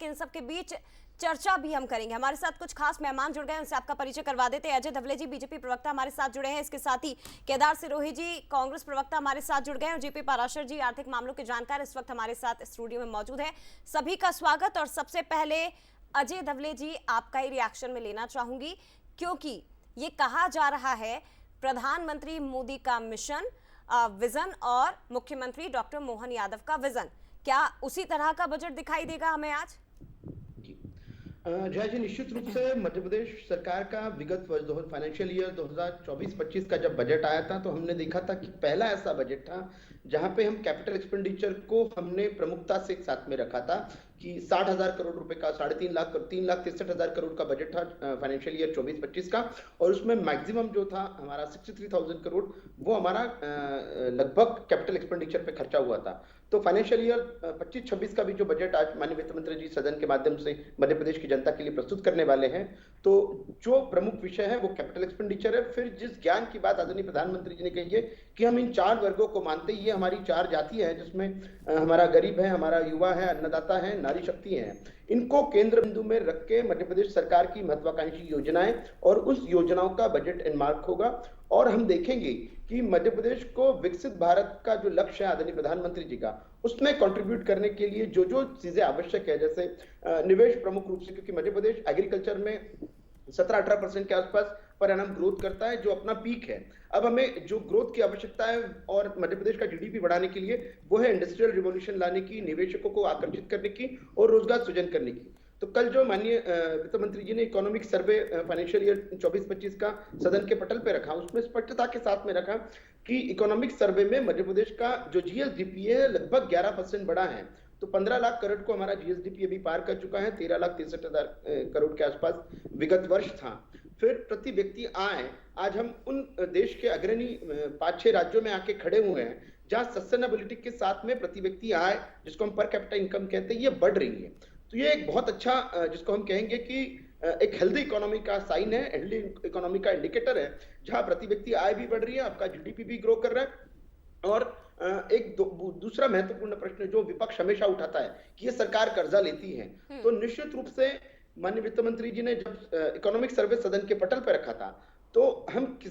लेकिन इन सब के बीच चर्चा भी हम करेंगे। हमारे साथ कुछ खास मेहमान जुड़ गए, उनसे आपका परिचय करवा देते हैं। अजय धवले जी बीजेपी प्रवक्ता हमारे साथ जुड़े हैं, इसके साथ ही केदार सिरोही जी कांग्रेस प्रवक्ता हमारे साथ जुड़ गए हैं, और जेपी पाराशर जी आर्थिक मामलों के जानकार इस वक्त हमारे साथ स्टूडियो में मौजूद है। सभी का स्वागत। और सबसे पहले अजय धवले जी, आपका ही रिएक्शन में लेना चाहूंगी, क्योंकि ये कहा जा रहा है प्रधानमंत्री मोदी का मिशन, विजन और मुख्यमंत्री डॉक्टर मोहन यादव का विजन, क्या उसी तरह का बजट दिखाई देगा हमें आज? जय जी, निश्चित रूप से मध्य प्रदेश सरकार का विगत वर्ष फाइनेंशियल ईयर 2024-25 का जब बजट आया था, तो हमने देखा था कि पहला ऐसा बजट था जहां पे हम कैपिटल एक्सपेंडिचर को हमने प्रमुखता से एक साथ में रखा था कि 60,000 करोड़ रुपए का 3,63,000 करोड़ का बजट था फाइनेंशियल ईयर 24-25 का। और उसमें मैक्सिमम जो था हमारा 63,000 करोड़, वो हमारा लगभग कैपिटल एक्सपेंडिचर पे खर्चा हुआ था। तो फाइनेंशियल ईयर 25-26 का भी जो बजट आज माननीय वित्त मंत्री जी सदन के माध्यम से मध्य प्रदेश की जनता के लिए प्रस्तुत करने वाले हैं, तो जो प्रमुख विषय है वो कैपिटल एक्सपेंडिचर है। फिर जिस ज्ञान की बात आदरणीय प्रधानमंत्री जी ने कही है कि हम इन 4 वर्गों को मानते, ये हमारी 4 जाति है, जिसमें हमारा गरीब है, हमारा युवा है, अन्नदाता है, नारी शक्ति है, इनको केंद्र बिंदु में रख के मध्य प्रदेश सरकार की महत्वाकांक्षी योजनाएं और उस योजनाओं का बजट एनमार्क होगा। और हम देखेंगे कि मध्य प्रदेश को विकसित भारत का जो लक्ष्य है आदरणीय प्रधानमंत्री जी का, उसमें कंट्रीब्यूट करने के लिए जो जो चीजें आवश्यक है, जैसे निवेश प्रमुख रूप से, क्योंकि मध्य प्रदेश एग्रीकल्चर में 17-18% के आसपास पर एनम ग्रोथ करता है, जो अपना पीक है। अब हमें जो ग्रोथ की आवश्यकता है और मध्य प्रदेश का जीडीपी बढ़ाने के लिए, वो है इंडस्ट्रियल रिवॉल्यूशन लाने की, निवेशकों को आकर्षित करने की और रोजगार सृजन करने की। तो कल जो माननीय वित्त मंत्री जी ने इकोनॉमिक सर्वे फाइनेंशियल ईयर 24-25 का सदन के पटल पे रखा, उसमें स्पष्टता के साथ में रखा कि इकोनॉमिक सर्वे में मध्य प्रदेश का जो जीएसडीपी है लगभग 11% बढ़ा है। तो 15 लाख करोड़ को हमारा जीएसडीपी अभी पार कर चुका है, 13,63,000 करोड़ के आसपास विगत वर्ष था। फिर प्रति व्यक्ति आय, आज हम उन देश के अग्रणी 5-6 राज्यों में आके खड़े हुए हैं जहां सस्टेनेबिलिटी के साथ में प्रति व्यक्ति आय, जिसको हम पर कैपिटा इनकम कहते हैं, ये बढ़ रही है। तो ये एक बहुत अच्छा, जिसको हम कहेंगे कि एक हेल्दी इकोनॉमी का साइन है, हेल्दी इकोनॉमी का इंडिकेटर है, जहां प्रति व्यक्ति आय भी बढ़ रही है, आपका जीडीपी भी ग्रो कर रहा है। और एक दूसरा महत्वपूर्ण प्रश्न जो विपक्ष हमेशा उठाता है कि ये सरकार कर्जा लेती है, तो निश्चित रूप से माननीय वित्त मंत्री जी ने जब इकोनॉमिक सर्वे सदन के पटल पर रखा था, तो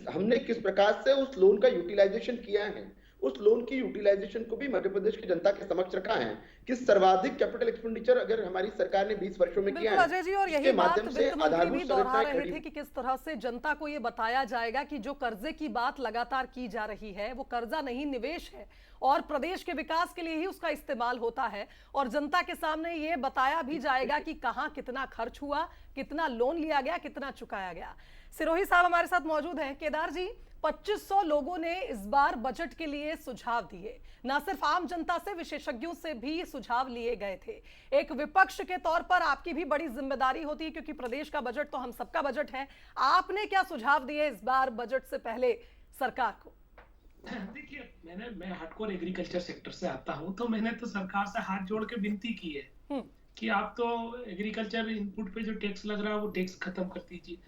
हमने किस प्रकार से उस लोन का यूटिलाइजेशन किया है, उस लोन की यूटिलाइजेशन को भी मध्य प्रदेश की जनता के समक्ष रखा है कि सर्वाधिक कैपिटल एक्सपेंडिचर अगर हमारी सरकार ने 20 वर्षों में किया है, अजय जी, और यही बात वित्त मंत्री भी दोहरा रहे थे कि किस तरह से जनता को ये बताया जाएगा कि जो कर्जे की बात लगातार की जा रही है वो कर्जा नहीं, निवेश है, और प्रदेश के विकास के लिए ही उसका इस्तेमाल होता है। और जनता के सामने ये बताया भी जाएगा कि कहां कितना खर्च हुआ, कितना लोन लिया गया, कितना चुकाया गया। सिरोही साहब हमारे साथ मौजूद हैं। केदार जी, 2500 लोगों ने इस बार बजट के लिए सुझाव दिए, ना सिर्फ आम जनता से, विशेषज्ञों से भी सुझाव लिए गए थे। एक विपक्ष के तौर पर आपकी भी बड़ी जिम्मेदारी होती है, क्योंकि प्रदेश का बजट तो हम सबका बजट है। आपने क्या सुझाव दिए इस बार बजट से पहले सरकार को? देखिए, मैं हार्डकोर एग्रीकल्चर सेक्टर से आता हूं, तो मैंने तो सरकार से हाथ जोड़ के विनती की है कि आप तो एग्रीकल्चर इनपुट पे जो टैक्स लग रहा है वो टैक्स खत्म कर दीजिए।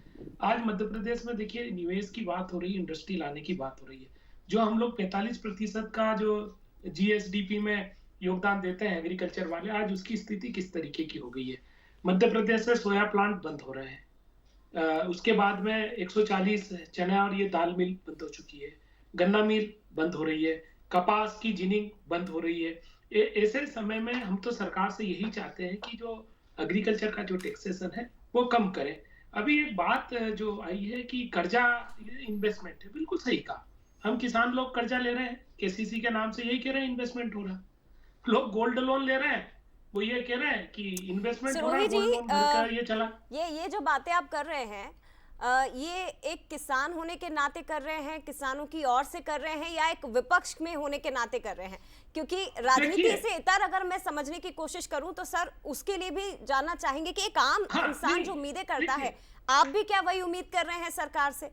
आज मध्य प्रदेश में देखिए निवेश की बात हो रही है, इंडस्ट्री लाने की बात हो रही है। जो हम लोग 45% का जो जीएसडीपी में योगदान देते हैं एग्रीकल्चर वाले, आज उसकी स्थिति किस तरीके की हो गई है। मध्य प्रदेश में सोया प्लांट बंद हो रहे हैं, उसके बाद में 140 चना और ये दाल मिल बंद हो चुकी है, गन्ना मिल बंद हो रही है, कपास की जिनिंग बंद हो रही है। ऐसे समय में हम तो सरकार से यही चाहते हैं कि जो एग्रीकल्चर का जो टैक्सेशन है वो कम करें। अभी एक बात जो आई है कि कर्जा इन्वेस्टमेंट है, बिल्कुल सही कहा। हम किसान लोग कर्जा ले रहे हैं, केसीसी के नाम से यही कह रहे हैं इन्वेस्टमेंट हो रहा है। लोग गोल्ड लोन ले रहे हैं, वो ये कह रहे हैं कि इन्वेस्टमेंट हो रहा है, गोल्ड लोन भरकर ये चला। ये जो बातें आप कर रहे हैं, ये एक किसान होने के नाते कर रहे हैं, किसानों की ओर से कर रहे हैं, या एक विपक्ष में होने के नाते कर रहे हैं? क्योंकि राजनीति से इतर अगर मैं समझने की कोशिश करूं तो सर उसके लिए भी जानना चाहेंगे कि एक आम इंसान जो उम्मीदें करता है, आप भी क्या वही उम्मीद कर रहे हैं सरकार से?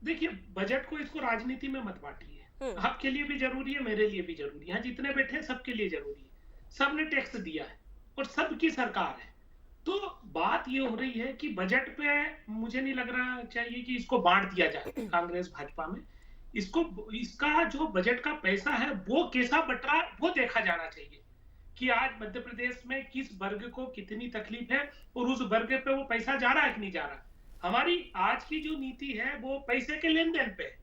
देखिए, बजट को इसको राजनीति में मत बांटिए। आपके लिए भी जरूरी है, मेरे लिए भी जरूरी है, जितने बैठे हैं सबके लिए जरूरी है। सबने टैक्स दिया है और सबकी सरकार है। तो बात ये हो रही है कि बजट पे मुझे नहीं लग रहा चाहिए कि इसको बांट दिया जाए कांग्रेस भाजपा में। इसका जो बजट का पैसा है वो कैसा बट रहा है वो देखा जाना चाहिए कि आज मध्य प्रदेश में किस वर्ग को कितनी तकलीफ है और उस वर्ग पे वो पैसा जा रहा है कि नहीं जा रहा। हमारी आज की जो नीति है वो पैसे के लेन देन पे है,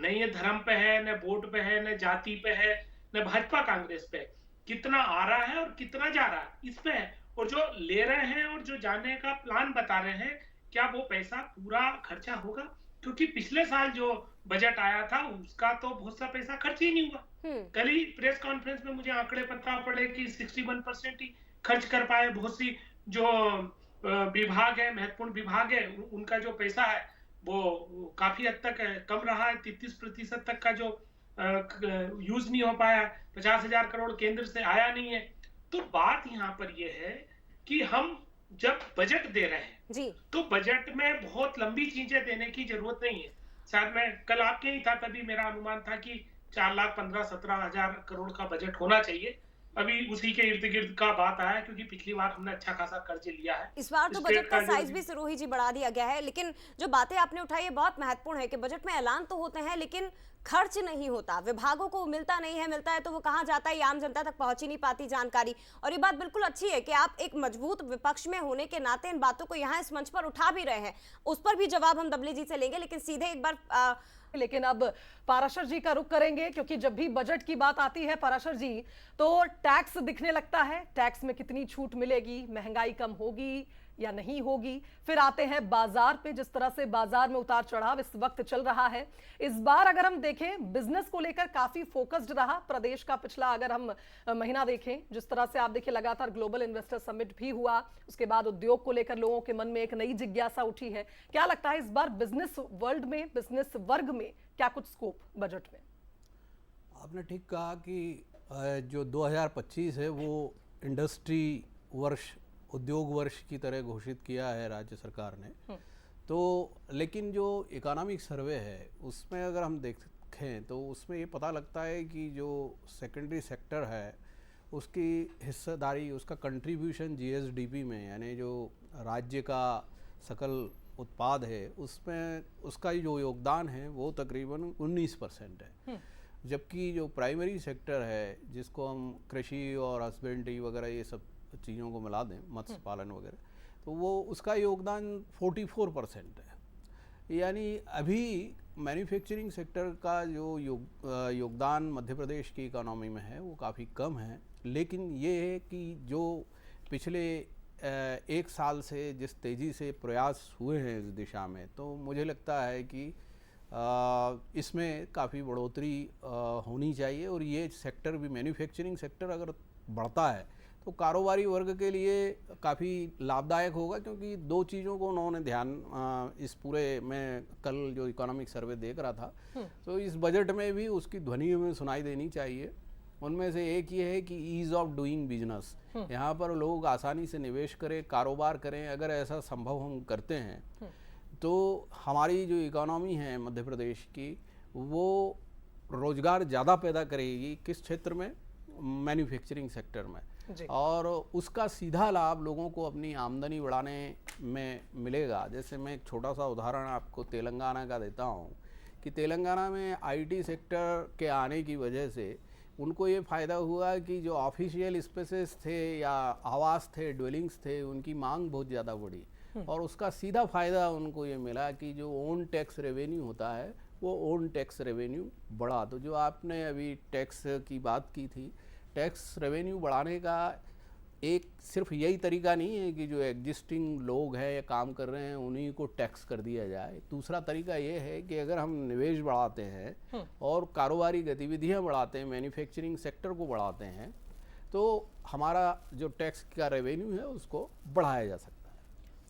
न ये धर्म पे है, न वोट पे है, न जाति पे है, न भाजपा कांग्रेस पे। कितना आ रहा है और कितना जा रहा है इस पे है। और जो ले रहे हैं और जो जाने का प्लान बता रहे हैं, क्या वो पैसा पूरा खर्चा होगा? क्योंकि पिछले साल जो बजट आया था उसका तो बहुत सा पैसा खर्च ही नहीं हुआ। कल ही प्रेस कॉन्फ्रेंस में मुझे आंकड़े पता पड़े कि 61% ही खर्च कर पाए। बहुत सी जो विभाग है, महत्वपूर्ण विभाग है, उनका जो पैसा है वो काफी हद तक कम रहा है। 33% तक का जो यूज नहीं हो पाया। 50,000 करोड़ केंद्र से आया नहीं है। तो बात यहाँ पर यह है कि हम जब बजट दे रहे हैं जी, तो बजट में बहुत लंबी चीजें देने की जरूरत नहीं है। शायद मैं कल आपके ही था, तभी मेरा अनुमान था कि 4,15,17,000 करोड़ का बजट होना चाहिए। अभी उसी के इर्द गिर्द का बात आया, क्योंकि पिछली बार हमने अच्छा खासा कर्ज लिया है। इस बार तो बजट का साइज भी सिरोही जी बढ़ा दिया गया है। लेकिन जो बातें आपने उठाई है बहुत महत्वपूर्ण है कि बजट में ऐलान तो होते हैं लेकिन खर्च नहीं होता, विभागों को मिलता नहीं है, मिलता है तो वो कहाँ जाता है, आम जनता तक पहुंच ही नहीं पाती जानकारी। और ये बात बिल्कुल अच्छी है कि आप एक मजबूत विपक्ष में होने के नाते इन बातों को यहाँ इस मंच पर उठा भी रहे हैं। उस पर भी जवाब हम दबले जी से लेंगे, लेकिन सीधे एक बार लेकिन अब पाराशर जी का रुख करेंगे, क्योंकि जब भी बजट की बात आती है पाराशर जी, तो टैक्स दिखने लगता है। टैक्स में कितनी छूट मिलेगी, महंगाई कम होगी या नहीं होगी। फिर आते हैं बाजार पे, जिस तरह से बाजार में उतार चढ़ाव इस वक्त चल रहा है। इस बार अगर हम देखें बिजनेस को लेकर काफी फोकस्ड रहा प्रदेश का पिछला अगर हम महीना देखें, जिस तरह से आप देखिए लगातार ग्लोबल इन्वेस्टर समिट भी हुआ, उसके बाद उद्योग को लेकर लोगों के मन में एक नई जिज्ञासा उठी है। क्या लगता है इस बार बिजनेस वर्ल्ड में, बिजनेस वर्ग में क्या कुछ स्कोप बजट में? आपने ठीक कहा कि जो 2025 है वो इंडस्ट्री वर्ष, उद्योग वर्ष की तरह घोषित किया है राज्य सरकार ने। तो लेकिन जो इकोनॉमिक सर्वे है उसमें अगर हम देखें तो उसमें ये पता लगता है कि जो सेकेंडरी सेक्टर है उसकी हिस्सेदारी, उसका कंट्रीब्यूशन जीएसडीपी में, यानी जो राज्य का सकल उत्पाद है उसमें उसका जो योगदान है वो तकरीबन 19% है। जबकि जो प्राइमरी सेक्टर है, जिसको हम कृषि और हस्बेंड्री वगैरह ये सब चीज़ों को मिला दें, मत्स्य पालन वगैरह, तो वो उसका योगदान 44% है। यानी अभी मैन्युफैक्चरिंग सेक्टर का जो योगदान मध्य प्रदेश की इकोनॉमी में है वो काफ़ी कम है। लेकिन ये है कि जो पिछले एक साल से जिस तेज़ी से प्रयास हुए हैं इस दिशा में, तो मुझे लगता है कि इसमें काफ़ी बढ़ोतरी होनी चाहिए। और ये सेक्टर भी, मैन्युफैक्चरिंग सेक्टर अगर बढ़ता है तो कारोबारी वर्ग के लिए काफ़ी लाभदायक होगा, क्योंकि दो चीज़ों को उन्होंने ध्यान इस पूरे, मैं कल जो इकोनॉमिक सर्वे देख रहा था तो इस बजट में भी उसकी ध्वनि हमें सुनाई देनी चाहिए। उनमें से एक ये है कि ईज़ ऑफ डूइंग बिजनेस, यहाँ पर लोग आसानी से निवेश करें, कारोबार करें। अगर ऐसा संभव हम करते हैं तो हमारी जो इकोनॉमी है मध्य प्रदेश की वो रोज़गार ज़्यादा पैदा करेगी। किस क्षेत्र में? मैन्युफैक्चरिंग सेक्टर में। और उसका सीधा लाभ लोगों को अपनी आमदनी बढ़ाने में मिलेगा। जैसे मैं एक छोटा सा उदाहरण आपको तेलंगाना का देता हूँ कि तेलंगाना में आईटी सेक्टर के आने की वजह से उनको ये फ़ायदा हुआ कि जो ऑफिशियल स्पेसेस थे या आवास थे, ड्वेलिंग्स थे, उनकी मांग बहुत ज़्यादा बढ़ी। और उसका सीधा फ़ायदा उनको ये मिला कि जो ओन टैक्स रेवेन्यू होता है वो ओन टैक्स रेवेन्यू बढ़ा। तो जो आपने अभी टैक्स की बात की थी, टैक्स रेवेन्यू बढ़ाने का एक सिर्फ यही तरीका नहीं है कि जो एग्जिस्टिंग लोग हैं या काम कर रहे हैं उन्हीं को टैक्स कर दिया जाए। दूसरा तरीका ये है कि अगर हम निवेश बढ़ाते हैं और कारोबारी गतिविधियां बढ़ाते हैं, मैन्युफैक्चरिंग सेक्टर को बढ़ाते हैं, तो हमारा जो टैक्स का रेवेन्यू है उसको बढ़ाया जा सकता है।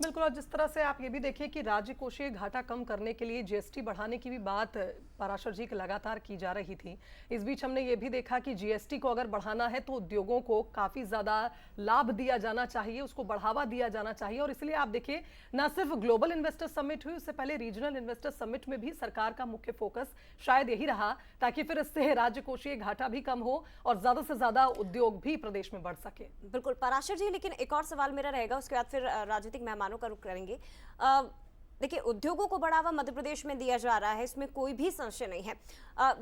बिल्कुल। और जिस तरह से आप ये भी देखिए कि राज्य कोषीय घाटा कम करने के लिए जीएसटी बढ़ाने की भी बात पाराशर जी की लगातार की जा रही थी। इस बीच हमने ये भी देखा कि जीएसटी को अगर बढ़ाना है तो उद्योगों को काफ़ी ज़्यादा लाभ दिया जाना चाहिए, उसको बढ़ावा दिया जाना चाहिए। और इसलिए आप देखिए ना सिर्फ ग्लोबल इन्वेस्टर समिट हुई, उससे पहले रीजनल इन्वेस्टर समिट में भी सरकार का मुख्य फोकस शायद यही रहा, ताकि फिर इससे राज्य कोषीय घाटा भी कम हो और ज़्यादा से ज़्यादा उद्योग भी प्रदेश में बढ़ सके। बिल्कुल पाराशर जी, लेकिन एक और सवाल मेरा रहेगा, उसके बाद फिर राजनीतिक मेहमानों का रुख करेंगे। देखिए, उद्योगों को बढ़ावा मध्य प्रदेश में दिया जा रहा है, इसमें कोई भी संशय नहीं है।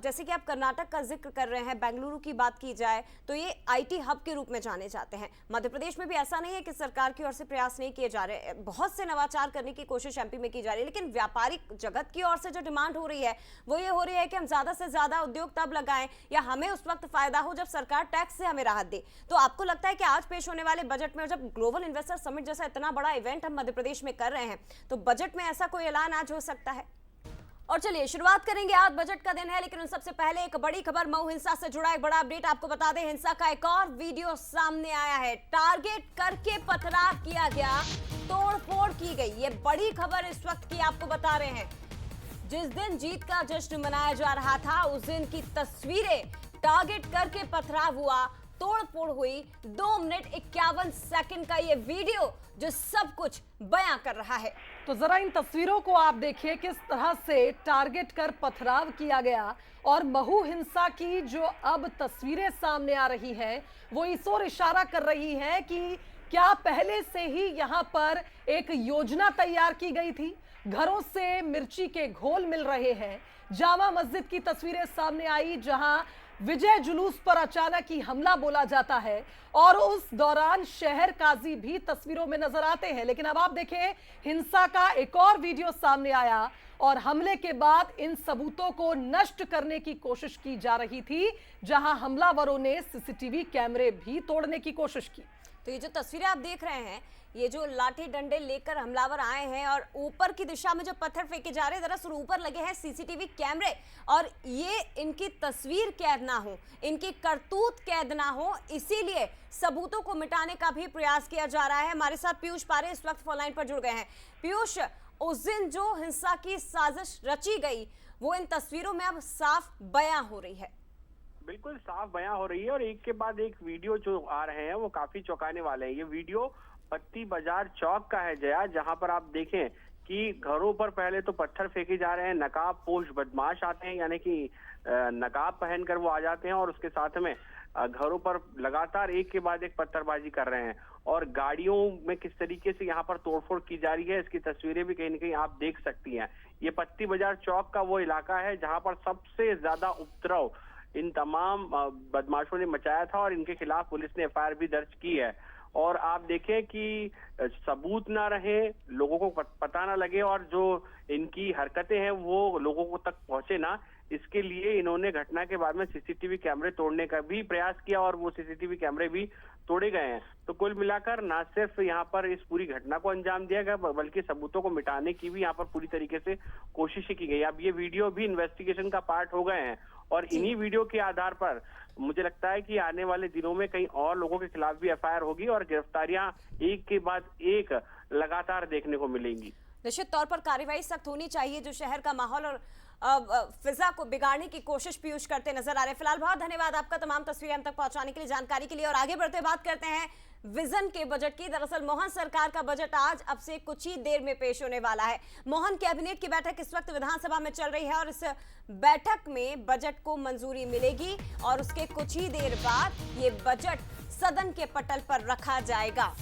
जैसे कि आप कर्नाटक का जिक्र कर रहे हैं, बेंगलुरु की बात की जाए तो ये आईटी हब के रूप में जाने जाते हैं। मध्य प्रदेश में भी ऐसा नहीं है कि सरकार की ओर से प्रयास नहीं किए जा रहे, बहुत से नवाचार करने की कोशिश एमपी में की जा रही है, लेकिन व्यापारिक जगत की ओर से जो डिमांड हो रही है वो ये हो रही है कि हम ज्यादा से ज्यादा उद्योग तब लगाएं या हमें उस वक्त फायदा हो जब सरकार टैक्स से हमें राहत दे। तो आपको लगता है कि आज पेश होने वाले बजट में, जब ग्लोबल इन्वेस्टर समिट जैसा इतना बड़ा इवेंट हम मध्य प्रदेश में कर रहे हैं, तो बजट में ऐसा कोई ऐलान आज हो सकता है? और चलिए शुरुआत करेंगे, आज बजट का दिन है, लेकिन उन सबसे पहले एक बड़ी खबर, मऊ हिंसा से जुड़ा एक बड़ा अपडेट आपको बता दें। हिंसा का एक और वीडियो सामने आया है, टारगेट करके पथराव किया गया, तोड़फोड़ की गई। ये बड़ी खबर इस वक्त की आपको बता रहे हैं। जिस दिन जीत का जश्न मनाया जा रहा था उस दिन की तस्वीरें, टारगेट करके पथराव हुआ, तोड़फोड़ हुई। 2 मिनट 51 सेकंड का ये वीडियो जो सब कुछ बयां कर रहा है। तो जरा इन तस्वीरों को आप देखिए, किस तरह से टारगेट कर पथराव किया गया। और महू हिंसा की जो अब तस्वीरें सामने आ रही है वो इस ओर इशारा कर रही है कि क्या पहले से ही यहां पर एक योजना तैयार की गई थी। घरों से मिर्ची के घोल मिल रहे हैं। जामा मस्जिद की तस्वीरें सामने आई जहां विजय जुलूस पर अचानक ही हमला बोला जाता है और उस दौरान शहर काजी भी तस्वीरों में नजर आते हैं। लेकिन अब आप देखें, हिंसा का एक और वीडियो सामने आया और हमले के बाद इन सबूतों को नष्ट करने की कोशिश की जा रही थी, जहां हमलावरों ने सीसीटीवी कैमरे भी तोड़ने की कोशिश की। तो ये जो तस्वीरें आप देख रहे हैं, ये जो लाठी डंडे लेकर हमलावर आए हैं और ऊपर की दिशा में जो पत्थर फेंके जा रहे हैं, दरअसल ऊपर लगे हैं सीसीटीवी कैमरे, और ये इनकी तस्वीर कैद ना हो, इनकी करतूत कैद ना हो, इसीलिए सबूतों को मिटाने का भी प्रयास किया जा रहा है। हमारे साथ पीयूष पारे इस वक्त फोन लाइन पर जुड़ गए हैं। पीयूष, उस दिन जो हिंसा की साजिश रची गई वो इन तस्वीरों में अब साफ बयां हो रही है। बिल्कुल साफ बयां हो रही है और एक के बाद एक वीडियो जो आ रहे हैं वो काफी चौंकाने वाले हैं। ये वीडियो पत्ती बाजार चौक का है जया, जहां पर आप देखें कि घरों पर पहले तो पत्थर फेंके जा रहे हैं, नकाब पोश बदमाश आते हैं, यानी कि नकाब पहनकर वो आ जाते हैं और उसके साथ में घरों पर लगातार एक के बाद एक पत्थरबाजी कर रहे हैं और गाड़ियों में किस तरीके से यहाँ पर तोड़फोड़ की जा रही है, इसकी तस्वीरें भी कहीं ना कहीं आप देख सकती हैं। ये पत्ती बाजार चौक का वो इलाका है जहाँ पर सबसे ज्यादा उपद्रव इन तमाम बदमाशों ने मचाया था और इनके खिलाफ पुलिस ने एफआईआर भी दर्ज की है। और आप देखें कि सबूत ना रहे, लोगों को पता ना लगे और जो इनकी हरकतें हैं वो लोगों को तक पहुंचे ना, इसके लिए इन्होंने घटना के बाद में सीसीटीवी कैमरे तोड़ने का भी प्रयास किया और वो सीसीटीवी कैमरे भी तोड़े गए हैं। तो कुल मिलाकर ना सिर्फ यहाँ पर इस पूरी घटना को अंजाम दिया गया बल्कि सबूतों को मिटाने की भी यहाँ पर पूरी तरीके से कोशिश की गई। अब ये वीडियो भी इन्वेस्टिगेशन का पार्ट हो गए हैं और इन्हीं वीडियो के आधार पर मुझे लगता है कि आने वाले दिनों में कई और लोगों के खिलाफ भी एफआईआर होगी और गिरफ्तारियां एक के बाद एक लगातार देखने को मिलेंगी। निश्चित तौर पर कार्रवाई सख्त होनी चाहिए जो शहर का माहौल और फिजा को बिगाड़ने की कोशिश पीयूष करते नजर आ रहे हैं। फिलहाल बहुत धन्यवाद आपका तमाम तस्वीरें हम तक पहुंचाने के लिए, जानकारी के लिए। और आगे बढ़ते बात करते हैं विजन के बजट की। दरअसल मोहन सरकार का बजट आज अब से कुछ ही देर में पेश होने वाला है। मोहन कैबिनेट की बैठक इस वक्त विधानसभा में चल रही है और इस बैठक में बजट को मंजूरी मिलेगी और उसके कुछ ही देर बाद ये बजट सदन के पटल पर रखा जाएगा।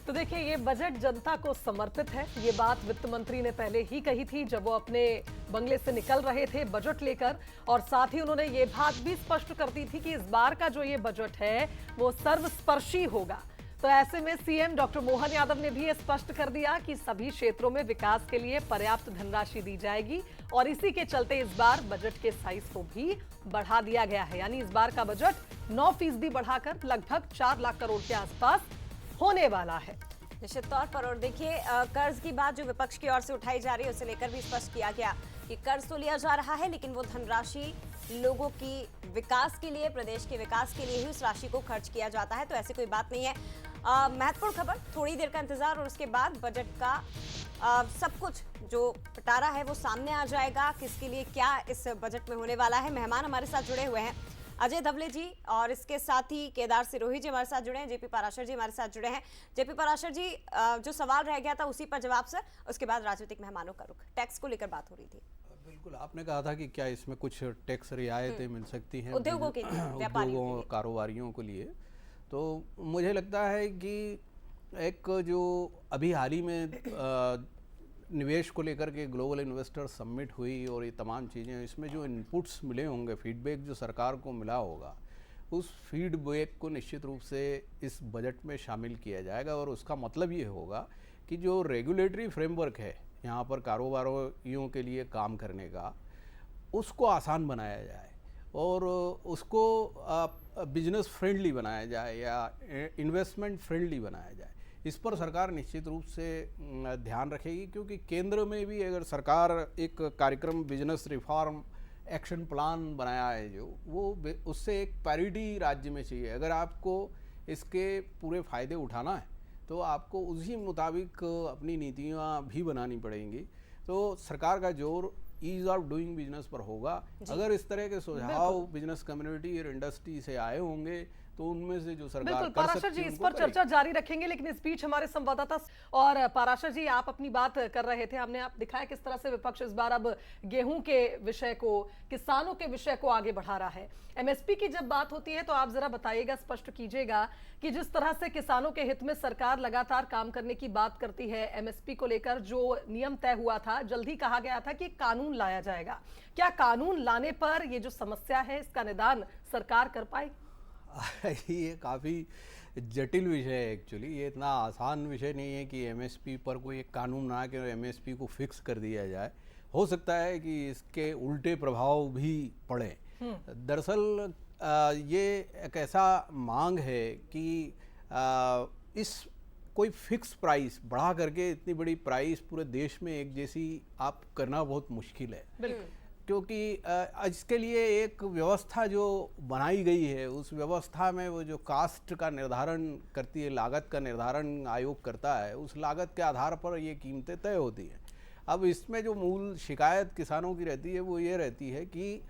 तो देखिए, ये बजट जनता को समर्पित है। ये बात वित्त मंत्री ने पहले ही कही थी जब वो अपने बंगले से निकल रहे थे बजट लेकर, और साथ ही उन्होंने ये बात भी स्पष्ट कर दी थी कि इस बार का जो ये बजट है वो सर्वस्पर्शी होगा। तो ऐसे में सीएम डॉक्टर मोहन यादव ने भी ये स्पष्ट कर दिया कि सभी क्षेत्रों में विकास के लिए पर्याप्त धनराशि दी जाएगी और इसी के चलते इस बार बजट के साइज को भी बढ़ा दिया गया है। यानी इस बार का बजट 9% बढ़ाकर लगभग 4 लाख करोड़ के आसपास होने वाला है। निश्चित तौर पर। और देखिए, कर्ज की बात जो विपक्ष की ओर से उठाई जा रही है उसे लेकर भी स्पष्ट किया गया कि कर्ज तो लिया जा रहा है लेकिन वो धनराशि लोगों की विकास के लिए, प्रदेश के विकास के लिए ही उस राशि को खर्च किया जाता है। तो ऐसी कोई बात नहीं है। महत्वपूर्ण खबर, थोड़ी देर का इंतजार और उसके बाद बजट का सब कुछ जो पिटारा है वो सामने आ जाएगा। किसके लिए क्या इस बजट में होने वाला है। मेहमान हमारे साथ जुड़े हुए हैं, अजय धवले जी और इसके साथ ही केदार सिरोही जी हमारे साथ जुड़े हैं, जेपी पाराशर जी हमारे साथ जुड़े हैं। जेपी पाराशर जी, जो सवाल रह गया था उसी पर जवाब सर, उसके बाद राजनीतिक मेहमानों का रुख। टैक्स को लेकर बात हो रही थी। बिल्कुल, आपने कहा था कि क्या इसमें कुछ टैक्स रियायतें मिल सकती हैं उद्योगों के लिए, उद्योगों कारोबारियों के लिए। तो मुझे लगता है कि एक जो अभी हाल ही में निवेश को लेकर के ग्लोबल इन्वेस्टर समिट हुई और ये तमाम चीज़ें, इसमें जो इनपुट्स मिले होंगे, फीडबैक जो सरकार को मिला होगा, उस फीडबैक को निश्चित रूप से इस बजट में शामिल किया जाएगा। और उसका मतलब ये होगा कि जो रेगुलेटरी फ्रेमवर्क है यहाँ पर कारोबारियों के लिए काम करने का, उसको आसान बनाया जाए और उसको बिजनेस फ्रेंडली बनाया जाए या इन्वेस्टमेंट फ्रेंडली बनाया जाए। इस पर सरकार निश्चित रूप से ध्यान रखेगी, क्योंकि केंद्र में भी अगर सरकार एक कार्यक्रम बिजनेस रिफॉर्म एक्शन प्लान बनाया है जो, वो उससे एक पैरिटी राज्य में चाहिए। अगर आपको इसके पूरे फ़ायदे उठाना है तो आपको उसी मुताबिक अपनी नीतियाँ भी बनानी पड़ेंगी। तो सरकार का जोर ईज ऑफ डूइंग बिजनेस पर होगा। अगर इस तरह के सुझाव बिजनेस कम्युनिटी और इंडस्ट्री से आए होंगे तो उनमें से जो सरकार बिल्कुल कर पाराशर सकती जी, है इस उनको पर करेगी। चर्चा जारी रखेंगे, लेकिन इस बीच हमारे संवाददाता और पाराशर जी आप अपनी बात कर रहे थे। हमने आप दिखाया किस तरह से विपक्ष इस बार अब गेहूं के विषय को, किसानों के विषय को आगे बढ़ा रहा है। एमएसपी की जब बात होती है तो आप जरा बताइएगा, स्पष्ट कीजिएगा कि जिस तरह से किसानों के हित में सरकार लगातार काम करने की बात करती है, एमएसपी को लेकर जो नियम तय हुआ था, जल्द ही कहा गया था कि कानून लाया जाएगा। क्या कानून लाने पर ये जो समस्या है इसका निदान सरकार कर पाएगी? ये काफ़ी जटिल विषय है एक्चुअली। ये इतना आसान विषय नहीं है कि एमएसपी पर कोई एक कानून बना के एमएसपी को फिक्स कर दिया जाए। हो सकता है कि इसके उल्टे प्रभाव भी पड़े। दरअसल ये एक ऐसा मांग है कि इस कोई फिक्स प्राइस बढ़ा करके इतनी बड़ी प्राइस पूरे देश में एक जैसी आप करना बहुत मुश्किल है। बिल्कुल, क्योंकि इसके लिए एक व्यवस्था जो बनाई गई है, उस व्यवस्था में वो जो कास्ट का निर्धारण करती है, लागत का निर्धारण आयोग करता है, उस लागत के आधार पर ये कीमतें तय होती हैं। अब इसमें जो मूल शिकायत किसानों की रहती है वो ये रहती है कि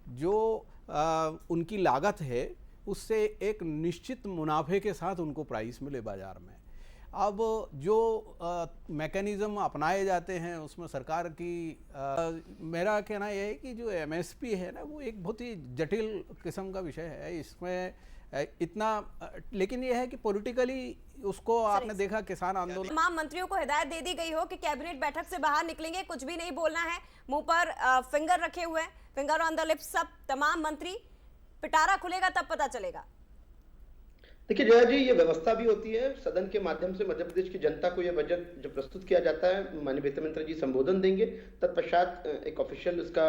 जो उनकी लागत है उससे एक निश्चित मुनाफे के साथ उनको प्राइस मिले बाज़ार में। अब जो मैकेनिज़्म अपनाए जाते हैं उसमें सरकार की मेरा कहना यह है कि जो एमएसपी है ना, वो एक बहुत ही जटिल किस्म का विषय है। इसमें इतना, लेकिन यह है कि पॉलिटिकली उसको आपने देखा किसान आंदोलन, तमाम मंत्रियों को हिदायत दे दी गई हो कि कैबिनेट बैठक से बाहर निकलेंगे, कुछ भी नहीं बोलना है, मुंह पर फिंगर रखे हुए, फिंगर ऑन द लिप्स, सब तमाम मंत्री, पिटारा खुलेगा तब पता चलेगा। देखिए जया जी, ये व्यवस्था भी होती है सदन के माध्यम से। मध्य प्रदेश की जनता को यह बजट जब प्रस्तुत किया जाता है, माननीय वित्त मंत्री जी संबोधन देंगे, तत्पश्चात एक ऑफिशियल इसका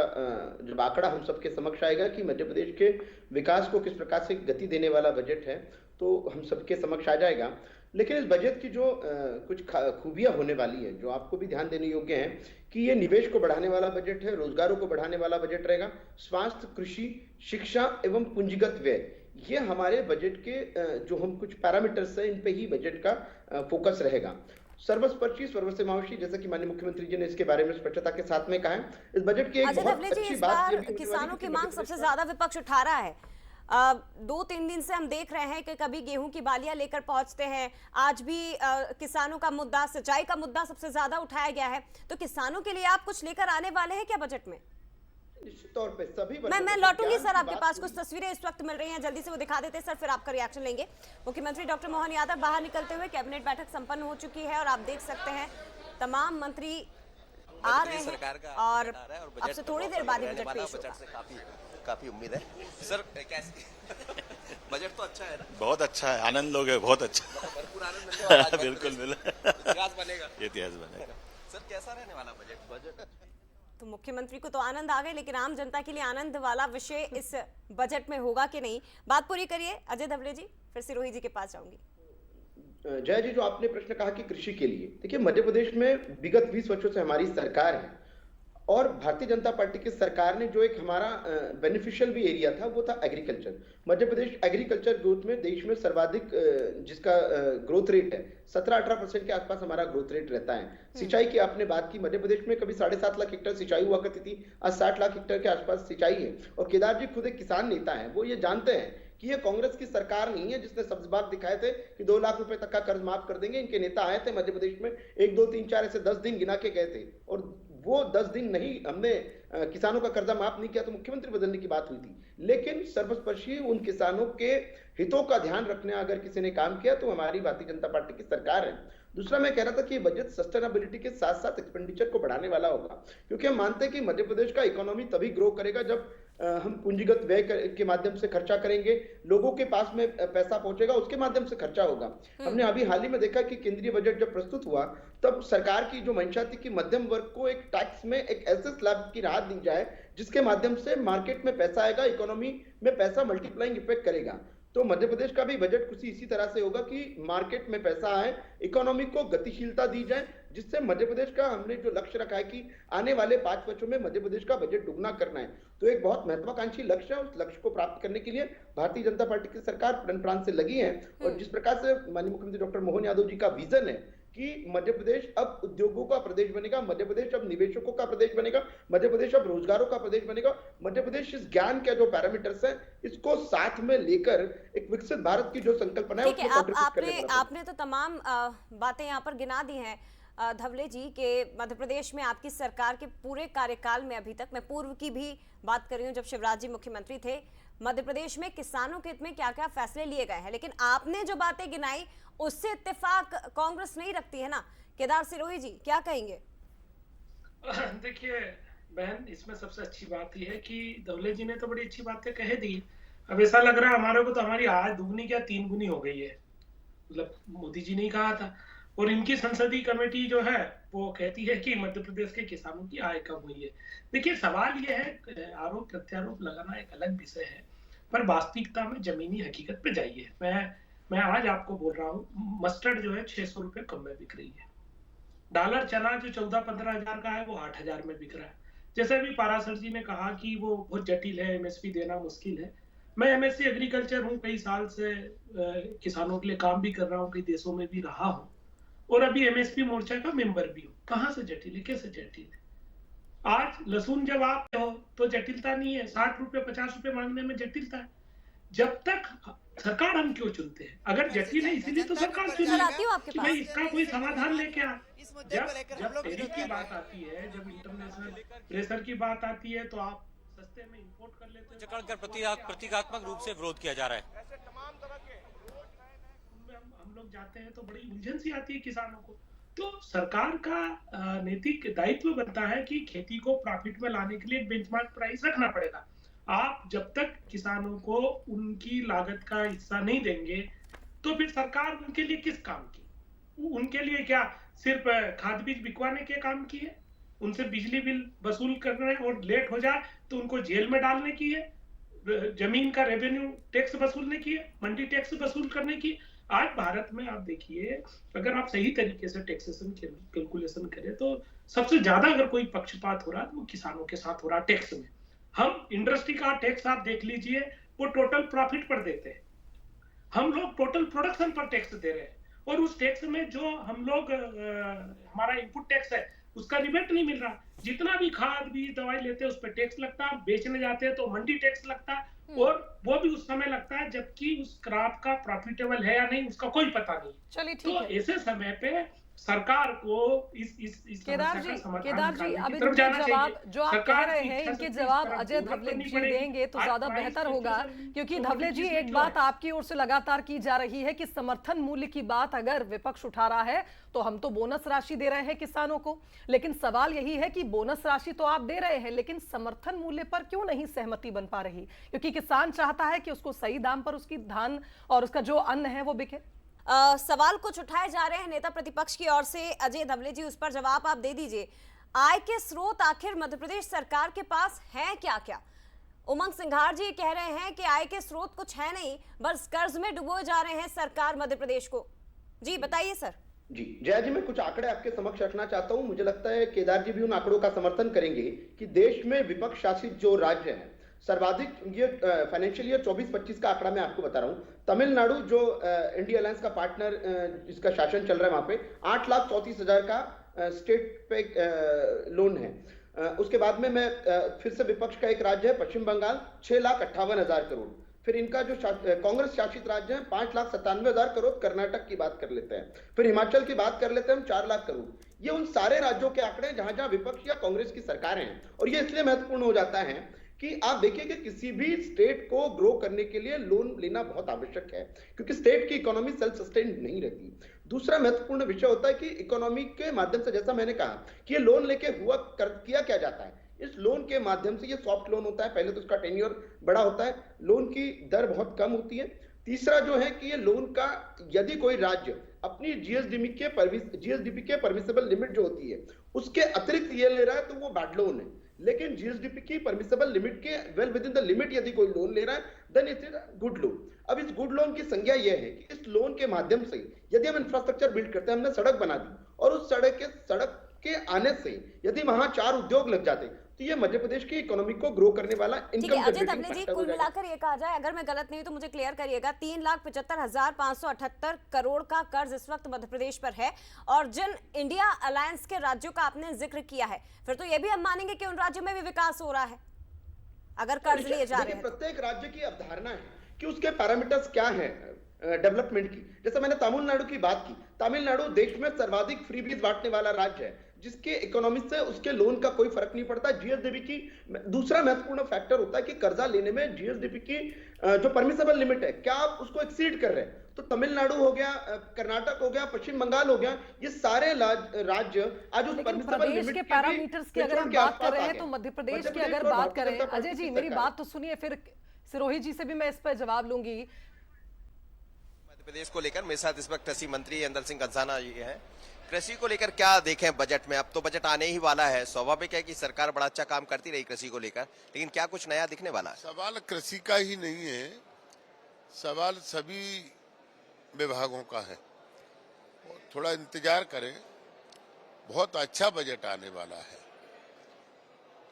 जब आंकड़ा हम सबके समक्ष आएगा कि मध्य प्रदेश के विकास को किस प्रकार से गति देने वाला बजट है, तो हम सबके समक्ष आ जाएगा। लेकिन इस बजट की जो कुछ खूबियां होने वाली है, जो आपको भी ध्यान देने योग्य है कि ये निवेश को बढ़ाने वाला बजट है, रोजगारों को बढ़ाने वाला बजट रहेगा। स्वास्थ्य, कृषि, शिक्षा एवं पूंजीगत व्यय, ये हमारे बजट के जो हम कुछ पैरामीटर्स हैं, इन पे ही बजट का फोकस रहेगा। सर्वस्पर्शी, सर्वसमावेशी, जैसा कि माननीय मुख्यमंत्री जी ने इसके बारे में स्पष्टता के साथ में कहा है। इस बजट की एक अजय बहुत धवले जी, अच्छी इस बात बार ये भी होने वाली किसानों है की कि मांग मध्य सबसे प्रदेश ज्यादा विपक्ष उठा रहा है। 2-3 दिन से हम देख रहे हैं कि कभी गेहूं की बालियां लेकर पहुंचते हैं, आज भी किसानों का मुद्दा, सिंचाई का मुद्दा सबसे ज्यादा उठाया गया है। तो किसानों के लिए आप कुछ लेकर आने वाले हैं क्या बजट में? निश्चित तौर पे सभी मैं लौटूंगी सर, आपके पास कुछ तस्वीरें इस वक्त मिल रही हैं, जल्दी से वो दिखा देते हैं सर, फिर आपका रिएक्शन लेंगे। मुख्यमंत्री डॉक्टर मोहन यादव बाहर निकलते हुए, कैबिनेट बैठक संपन्न हो चुकी है और आप देख सकते हैं तमाम मंत्री आ रहे हैं और अब से थोड़ी देर बाद ही बजट पेश होगा। काफी उम्मीद है सर। कैसे बजट तो अच्छा है ना? बहुत अच्छा है, आनंद लोग है, बहुत अच्छा। भरपूर आनंद मिलने वाला है। बिल्कुल बिल्कुल, इतिहास बनेगा, इतिहास बनेगा। सर कैसा रहने वाला बजट? तो मुख्यमंत्री को तो आनंद आ गए, लेकिन आम जनता के लिए आनंद वाला विषय इस बजट में होगा कि नहीं, बात पूरी करिए अजय धवले जी, फिर सिरोही जी के पास जाऊंगी। जय जी, जो आपने प्रश्न कहा कि कृषि के लिए, देखिए मध्य प्रदेश में विगत 20 वर्षों से हमारी सरकार है और भारतीय जनता पार्टी की सरकार ने जो एक हमारा बेनिफिशियल भी एरिया था वो था agriculture. Madhya Pradesh agriculture growth में देश में सर्वाधिक जिसका ग्रोथ रेट है 17-18% के आसपास हमारा ग्रोथ रेट रहता है। सिंचाई की आपने बात की, मध्य प्रदेश में कभी 7.5 लाख हेक्टेयर सिंचाई हुआ करती थी, आज 60 लाख हेक्टेयर के आसपास सिंचाई है। और केदार जी खुद एक किसान नेता है, वो ये जानते हैं कि ये कांग्रेस की सरकार नहीं है जिसने सब्जबाग दिखाए थे कि 2 लाख रुपए तक का कर्ज माफ कर देंगे। इनके नेता आए थे मध्य प्रदेश में, 1, 2, 3, 4 ऐसे 10 दिन गिना के गए थे और वो 10 दिन नहीं हमने किसानों का कर्जा माफ नहीं किया तो मुख्यमंत्री बदलने की बात हुई थी। लेकिन सर्वस्पर्शी उन किसानों के हितों का ध्यान रखने अगर किसी ने काम किया तो हमारी भारतीय जनता पार्टी की सरकार है। दूसरा मैं कह रहा था कि बजट सस्टेनेबिलिटी के साथ साथ एक्सपेंडिचर को बढ़ाने वाला होगा, क्योंकि हम मानते हैं कि मध्य प्रदेश का इकोनॉमी तभी ग्रो करेगा जब हम पूंजीगत व्यय के माध्यम से खर्चा करेंगे, लोगों के पास में पैसा पहुंचेगा, उसके माध्यम से खर्चा होगा। हमने अभी हाल ही में देखा कि केंद्रीय बजट जब प्रस्तुत हुआ तब सरकार की जो मंशा थी कि मध्यम वर्ग को एक टैक्स में एक ऐसे स्लैब की राहत दी जाए जिसके माध्यम से मार्केट में पैसा आएगा, इकोनॉमी में पैसा मल्टीप्लाइंग इफेक्ट करेगा। तो मध्य प्रदेश का भी बजट कुछ इसी तरह से होगा कि मार्केट में पैसा आए, इकोनॉमी को गतिशीलता दी जाए, जिससे मध्य प्रदेश का हमने जो लक्ष्य रखा है कि आने वाले 5 वर्षों में मध्य प्रदेश का बजट दुगना करना है, तो एक बहुत महत्वाकांक्षी लक्ष्य है। उस लक्ष्य को प्राप्त करने के लिए भारतीय जनता पार्टी की सरकार प्रण प्राण से लगी है। और जिस प्रकार से माननीय मुख्यमंत्री डॉक्टर मोहन यादव जी का विजन है कि मध्य प्रदेश अब उद्योगों का प्रदेश बनेगा, मध्य प्रदेश अब निवेशकों का प्रदेश बनेगा, मध्य प्रदेश अब रोजगारों का प्रदेश बनेगा, मध्य प्रदेश इस ज्ञान के जो पैरामीटर्स हैं इसको साथ में लेकर एक विकसित भारत की जो संकल्पना है उसको कंट्रीब्यूट करने वाला है। आपने तो तमाम बातें यहाँ पर गिना दी हैं धवले जी के मध्य प्रदेश में आपकी सरकार के पूरे कार्यकाल में अभी तक, मैं पूर्व की भी बात कर रही हूँ जब शिवराज जी मुख्यमंत्री थे, मध्य प्रदेश में किसानों के हित में क्या क्या फैसले लिए गए हैं, लेकिन आपने जो बातें गिनाई उससे इत्तेफाक कांग्रेस नहीं रखती है ना। केदार सिरोही जी क्या कहेंगे? देखिए बहन, इसमें सबसे अच्छी बात यह है कि धवले जी ने तो बड़ी अच्छी बातें कह दी। अब ऐसा लग रहा है हमारे को तो हमारी आय दुगनी क्या 3 गुनी हो गई है, मतलब मोदी जी ने ही कहा था। और इनकी संसदीय कमेटी जो है वो कहती है कि मध्य प्रदेश के किसानों की आय कम हुई है। देखिए सवाल ये है, आरोप प्रत्यारोप लगाना एक अलग विषय है, पर वास्तविकता में जमीनी हकीकत पे जाइए। मैं आज आपको बोल रहा हूँ, मस्टर्ड जो है 600 रुपए कम में बिक रही है। डॉलर चना जो 14-15 हजार का है वो 8 हजार में बिक रहा है। जैसे अभी पारासर जी ने कहा कि वो बहुत जटिल है, एमएसपी देना मुश्किल है। मैं एमएससी एग्रीकल्चर हूँ, कई साल से किसानों के लिए काम भी कर रहा हूँ, कई देशों में भी रहा हूँ और अभी एमएसपी मोर्चा का मेंबर भी हूँ। कहाँ से जटिल है, कैसे जटिल है? आज लहसुन जब आप हो तो जटिलता नहीं है, 60 रुपए 50 रुपए मांगने में जटिलता है। जब तक सरकार हम क्यों चुनते हैं? अगर जटिल है इसीलिए तो सरकार चुनी कि भाई इसका कोई समाधान लेके आ। जब टैरिफ की बात आती है, जब इंटरनेशनल प्रेशर की बात आती है तो आप सस्ते में इंपोर्ट कर लेते हैं। प्रतीकात्मक रूप से विरोध किया जा रहा है। हम लोग जाते हैं तो बड़ी उलझन सी आती है किसानों को। तो सरकार का नैतिक दायित्व बनता है कि खेती को प्रॉफिट में लाने के लिए बेंचमार्क प्राइस रखना पड़ेगा। आप जब तक किसानों को उनकी लागत का हिस्सा नहीं देंगे तो फिर सरकार उनके लिए किस काम की? उनके लिए क्या सिर्फ खाद बीज बिकवाने के काम की है? उनसे बिजली बिल वसूल करने और लेट हो जाए तो उनको जेल में डालने की है? जमीन का रेवेन्यू टैक्स वसूलने की है? मंडी टैक्स वसूल करने की? आज भारत में आप देखिए, अगर आप सही तरीके से टैक्सेशन कैलकुलेशन करें तो सबसे ज्यादा अगर कोई पक्षपात हो रहा है तो वो किसानों के साथ हो रहा है टैक्स में। हम इंडस्ट्री का टैक्स आप देख लीजिए, वो टोटल प्रॉफिट पर देते हैं, हम लोग टोटल प्रोडक्शन पर टैक्स दे रहे हैं और उस टैक्स में जो हम लोग हमारा इनपुट टैक्स है उसका रिबेट नहीं मिल रहा। जितना भी खाद बीज दवाई लेते हैं उस पर टैक्स लगता है, बेचने जाते हैं तो मंडी टैक्स लगता है और वो भी उस समय लगता है जबकि उस क्रॉप का प्रॉफिटेबल है या नहीं उसका कोई पता नहीं। चलिए तो ऐसे समय पे सरकार को इस केदार जी अब इनके जवाब जो आप कह रहे हैं इनके जवाब अजय धवले जी देंगे तो ज्यादा बेहतर होगा, क्योंकि धवले जी एक बात आपकी ओर से लगातार की जा रही है कि समर्थन मूल्य की बात अगर विपक्ष उठा रहा है तो हम तो बोनस राशि दे रहे हैं किसानों को, लेकिन सवाल यही है कि बोनस राशि तो आप दे रहे हैं लेकिन समर्थन मूल्य पर क्यों नहीं सहमति बन पा रही? क्योंकि किसान चाहता है कि उसको सही दाम पर उसकी धान और उसका जो अन्न है वो बिके। सवाल कुछ उठाए जा रहे हैं नेता प्रतिपक्ष की ओर से, अजय धवले जी उस पर जवाब आप दे दीजिए। आय के स्रोत आखिर मध्य प्रदेश सरकार के पास हैं क्या क्या? उमंग सिंघार जी कह रहे हैं कि आय के स्रोत कुछ है नहीं, बस कर्ज में डुबोए जा रहे हैं सरकार मध्य प्रदेश को। जी बताइए सर। जी जया जी, मैं कुछ आंकड़े आपके समक्ष रखना चाहता हूं। मुझे लगता है केदार जी भी उन आंकड़ों का समर्थन करेंगे कि देश में विपक्ष शासित जो राज्य है सर्वाधिक ये फाइनेंशियल ईयर 24-25 का आंकड़ा मैं आपको बता रहा हूँ। तमिलनाडु जो इंडिया अलायंस का पार्टनर जिसका शासन चल रहा है वहां पे 8,34,000 का स्टेट पे लोन है। उसके बाद में मैं फिर से विपक्ष का एक राज्य है पश्चिम बंगाल 6,58,000 करोड़। फिर इनका जो कांग्रेस शासित राज्य है 5,97,000 करोड़। कर्नाटक की बात कर लेते हैं, फिर हिमाचल की बात कर लेते हैं हम 4 लाख करोड़। ये उन सारे राज्यों के आंकड़े जहां जहां विपक्ष या कांग्रेस की सरकारें हैं। और ये इसलिए महत्वपूर्ण हो जाता है कि आप देखिए कि किसी भी स्टेट को ग्रो करने के लिए लोन लेना बहुत आवश्यक है, क्योंकि स्टेट की इकोनॉमी सेल्फ सस्टेन नहीं रहती। दूसरा महत्वपूर्ण विषय होता है कि इकोनॉमी के माध्यम से, जैसा मैंने कहा कि ये लोन लेके किया क्या जाता है, इस लोन के माध्यम से, ये सॉफ्ट लोन होता है, पहले तो उसका टेन्योर बड़ा होता है, लोन की दर बहुत कम होती है। तीसरा जो है कि ये लोन का, यदि कोई राज्य अपनी जीएसडीपी के परमिसेबल लिमिट जो होती है उसके अतिरिक्त ये ले रहा है तो वो बैड लोन है, लेकिन जीएसडीपी की परमिसेबल लिमिट के well within the limit यदि कोई लोन ले रहा है then it is good loan. अब इस गुड लोन की संज्ञा यह है कि इस लोन के माध्यम से यदि हम इंफ्रास्ट्रक्चर बिल्ड करते हैं, हमने सड़क बना दी और उस सड़क के आने से यदि वहां 4 उद्योग लग जाते तो ये मध्य प्रदेश की इकोनॉमी को ग्रो करने वाला इनकम अजय धवले जी, कुल मिलाकर ये कहा जाए, अगर मैं गलत नहीं हूं तो मुझे क्लियर करिएगा, 3,75,578 करोड़ का कर्ज इस वक्त मध्य प्रदेश पर है, और जिन इंडिया अलायंस के राज्यों का आपने जिक्र किया है, फिर तो ये भी हम मानेंगे कि उन राज्यों में भी विकास हो रहा है अगर कर्ज लिए जा रहे हैं। प्रत्येक राज्य की अवधारणा है कि उसके पैरामीटर्स क्या हैं डेवलपमेंट की। जैसे मैंने तमिलनाडु की बात की, तमिलनाडु देश में सर्वाधिक फ्रीबीज बांटने वाला राज्य है, जिसके इकोनॉमी से उसके लोन का कोई फर्क नहीं पड़ता। जीएसडीपी की दूसरा महत्वपूर्ण फैक्टर होता है कि कर्जा लेने में जीएसडीपी की जो परमिसेबल लिमिट है, क्या आप उसको एक्सीड कर रहे हैं। तो तमिलनाडु हो गया, कर्नाटक हो गया, पश्चिम बंगाल हो गया, ये सारे राज्य आज उस परमिसेबल लिमिट के पैरामीटर्स की अगर हम बात कर रहे हैं तो मध्य प्रदेश की अगर बात करें, अजय जी मेरी बात तो सुनिए, फिर सिरोही जी से भी मैं इस पर जवाब लूंगी। मध्य प्रदेश को लेकर मेरे साथ इस वक्त कृषि मंत्री अंदर सिंह कंसाना जी हैं। कृषि को लेकर क्या देखें बजट में, अब तो बजट आने ही वाला है, स्वाभाविक है कि सरकार बड़ा अच्छा काम करती रही कृषि को लेकर, लेकिन क्या कुछ नया दिखने वाला है? सवाल कृषि का ही नहीं है, सवाल सभी विभागों का है। थोड़ा इंतजार करें, बहुत अच्छा बजट आने वाला है,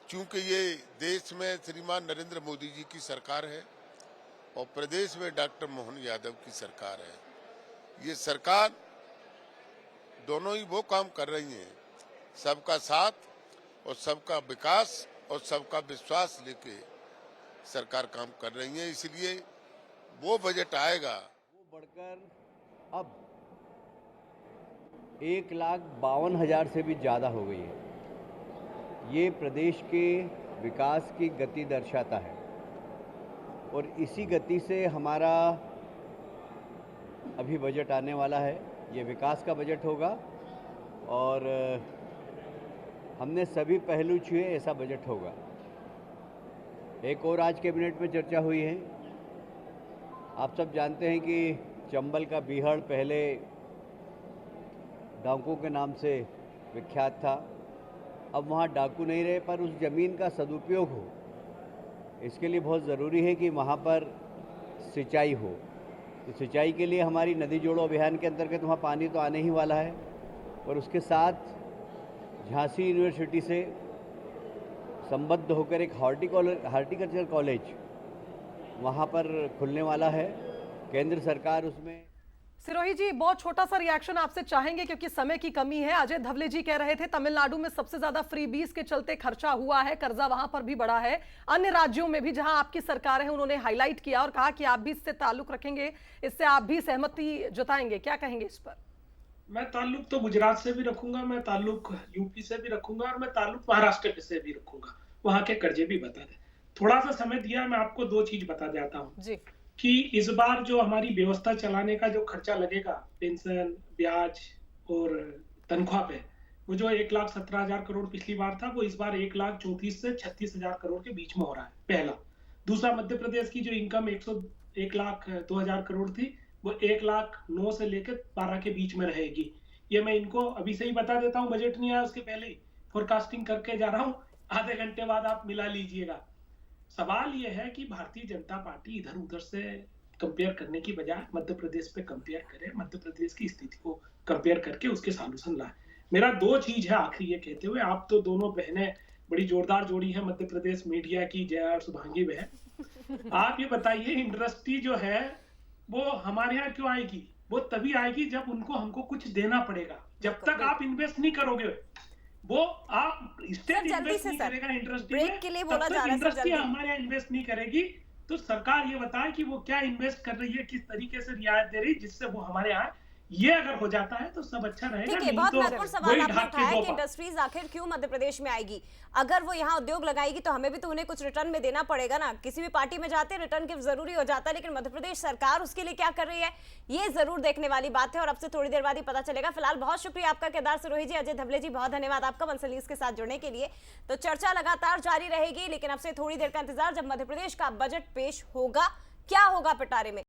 क्योंकि ये देश में श्रीमान नरेंद्र मोदी जी की सरकार है और प्रदेश में डॉक्टर मोहन यादव की सरकार है। ये सरकार दोनों ही वो काम कर रही हैं, सबका साथ और सबका विकास और सबका विश्वास लेके सरकार काम कर रही है, इसलिए वो बजट आएगा। वो बढ़कर अब 1,52,000 से भी ज़्यादा हो गई है। ये प्रदेश के विकास की गति दर्शाता है और इसी गति से हमारा अभी बजट आने वाला है। ये विकास का बजट होगा और हमने सभी पहलू छुए ऐसा बजट होगा। एक और आज कैबिनेट में चर्चा हुई है, आप सब जानते हैं कि चंबल का बीहड़ पहले डाकुओं के नाम से विख्यात था, अब वहाँ डाकू नहीं रहे पर उस ज़मीन का सदुपयोग हो, इसके लिए बहुत ज़रूरी है कि वहाँ पर सिंचाई हो। तो सिंचाई के लिए हमारी नदी जोड़ो अभियान के अंतर्गत वहाँ पानी तो आने ही वाला है और उसके साथ झांसी यूनिवर्सिटी से संबद्ध होकर एक हॉर्टिकल्चर कॉलेज वहाँ पर खुलने वाला है। केंद्र सरकार उसमें। सिरोही जी बहुत छोटा सा रिएक्शन आपसे चाहेंगे क्योंकि समय की कमी है। अजय धवले जी कह रहे थे तमिलनाडु में सबसे ज्यादा फ्रीबीज के चलते खर्चा हुआ है, कर्जा वहां पर भी बढ़ा है। अन्य राज्यों में भी जहां आपकी सरकार है उन्होंने हाईलाइट किया और कहा कि आप भी इससे ताल्लुक रखेंगे, इससे आप भी सहमति जताएंगे, क्या कहेंगे इस पर? मैं ताल्लुक तो गुजरात से भी रखूंगा, मैं ताल्लुक यूपी से भी रखूंगा और मैं ताल्लुक महाराष्ट्र से भी रखूंगा, वहां के कर्जे भी बता दें। थोड़ा सा समय दिया, मैं आपको 2 चीज बता देता हूँ जी कि इस बार जो हमारी व्यवस्था चलाने का जो खर्चा लगेगा, पेंशन, ब्याज और तनख्वाह पे, वो जो 1,17,000 करोड़ पिछली बार था, वो इस बार 1,34,000 से 36,000 करोड़ के बीच में हो रहा है, पहला। दूसरा, मध्य प्रदेश की जो इनकम 1,02,000 करोड़ थी, वो 1,09,000 से लेकर 12 के बीच में रहेगी। ये मैं इनको अभी से ही बता देता हूँ, बजट नहीं आया उसके पहले ही फोरकास्टिंग करके जा रहा हूँ, आधे घंटे बाद आप मिला लीजिएगा। सवाल यह है कि भारतीय जनता पार्टी इधर उधर से कंपेयर करने की बजाय मध्य प्रदेश पे कंपेयर करे, मध्य प्रदेश की स्थिति को कंपेयर करके उसके सॉल्यूशन लाए। मेरा 2 चीज है आखिरी ये कहते हुए, आप तो दोनों बहनें बड़ी जोरदार जोड़ी है मध्य प्रदेश मीडिया की, जया और शुभांगी बहन। आप ये बताइए, इंडस्ट्री जो है वो हमारे यहाँ क्यों आएगी? वो तभी आएगी जब उनको हमको कुछ देना पड़ेगा। जब तक आप इन्वेस्ट नहीं करोगे, वो आप स्टेट इन्वेस्ट नहीं करेगा इंडस्ट्री में, तब तक इंडस्ट्री हमारे यहाँ इन्वेस्ट नहीं करेगी। तो सरकार ये बताए कि वो क्या इन्वेस्ट कर रही है, किस तरीके से रियायत दे रही है जिससे वो हमारे यहाँ, ये अगर हो जाता है तो सब अच्छा रहेगा। ठीक है, नहीं बहुत तो महत्वपूर्ण सवाल वही आपने ढाक के उठाया दो कि इंडस्ट्रीज आखिर क्यों मध्य प्रदेश में आएगी। अगर वो यहाँ उद्योग लगाएगी तो हमें भी तो उन्हें कुछ रिटर्न में देना पड़ेगा ना। किसी भी पार्टी में जाते हैं रिटर्न गिफ्ट जरूरी हो जाता है, लेकिन मध्य प्रदेश सरकार उसके लिए क्या कर रही है ये जरूर देखने वाली बात है और अब से थोड़ी देर बाद ही पता चलेगा। फिलहाल बहुत शुक्रिया आपका केदार सिरोही जी, अजय धवले जी, बहुत धन्यवाद आपका वंसल न्यूज के साथ जुड़ने के लिए। तो चर्चा लगातार जारी रहेगी, लेकिन अब से थोड़ी देर का इंतजार, जब मध्य प्रदेश का बजट पेश होगा, क्या होगा पिटारे में।